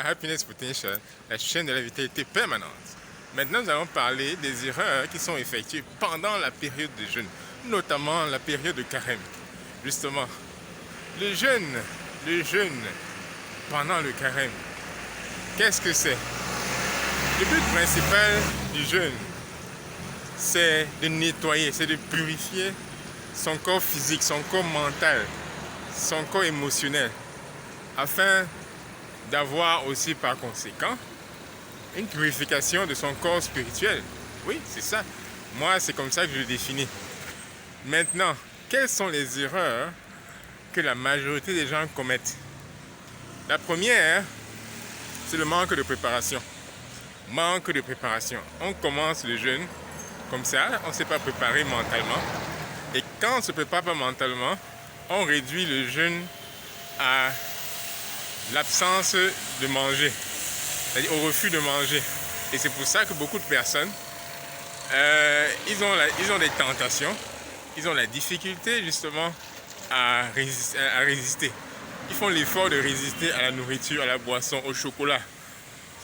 à Happiness Potential, la chaîne de la vitalité permanente. Maintenant, nous allons parler des erreurs qui sont effectuées pendant la période de jeûne, notamment la période de carême. Justement, le jeûne pendant le carême, qu'est-ce que c'est? Le but principal du jeûne, c'est de nettoyer, c'est de purifier son corps physique, son corps mental, son corps émotionnel, afin d'avoir aussi par conséquent une purification de son corps spirituel. Oui, c'est ça. Moi, c'est comme ça que je le définis. Maintenant, quelles sont les erreurs que la majorité des gens commettent? La première, c'est le manque de préparation. Manque de préparation. On commence le jeûne comme ça, on ne s'est pas préparé mentalement. Et quand on ne se prépare pas mentalement, on réduit le jeûne à l'absence de manger, c'est-à-dire au refus de manger. Et c'est pour ça que beaucoup de personnes, ils ont des tentations, ils ont la difficulté justement à résister. Ils font l'effort de résister à la nourriture, à la boisson, au chocolat.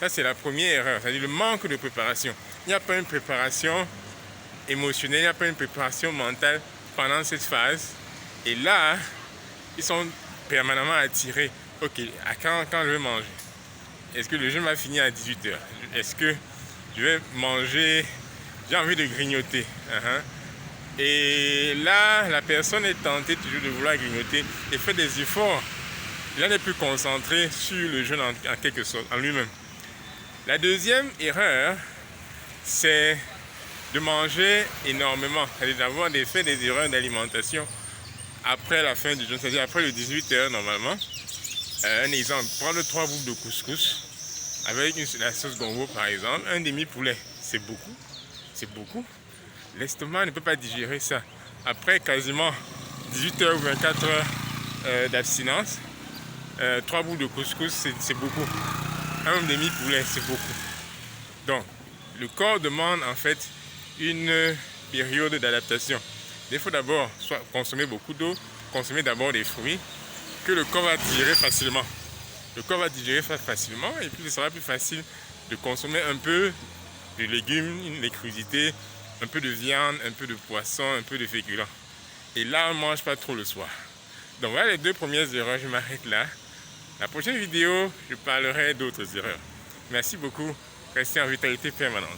Ça, c'est la première erreur, c'est-à-dire le manque de préparation. Il n'y a pas une préparation émotionnelle, il n'y a pas une préparation mentale pendant cette phase. Et là, ils sont permanemment attirés. Ok, à quand je vais manger? Est-ce que le jeûne va finir à 18h? Est-ce que je vais manger? J'ai envie de grignoter. Et là, la personne est tentée toujours de vouloir grignoter et fait des efforts. Là, n'est plus concentré sur le jeûne en quelque sorte, en lui-même. La deuxième erreur, c'est de manger énormément, c'est-à-dire d'avoir fait des erreurs d'alimentation après la fin du jeûne, c'est-à-dire après le 18h normalement. Un exemple, prendre 3 boules de couscous avec la sauce gombo par exemple, un demi-poulet, c'est beaucoup. L'estomac ne peut pas digérer ça. Après quasiment 18h ou 24h d'abstinence, 3 boules de couscous, c'est beaucoup. Un demi-poulet, c'est beaucoup. Donc, le corps demande en fait une période d'adaptation. Il faut d'abord soit consommer beaucoup d'eau, consommer d'abord des fruits, que le corps va digérer facilement. Le corps va digérer facilement et puis il sera plus facile de consommer un peu de légumes, des crudités, un peu de viande, un peu de poisson, un peu de féculents. Et là, on ne mange pas trop le soir. Donc voilà les 2 premières erreurs, je m'arrête là. La prochaine vidéo, je parlerai d'autres erreurs. Merci beaucoup, restez en vitalité permanente.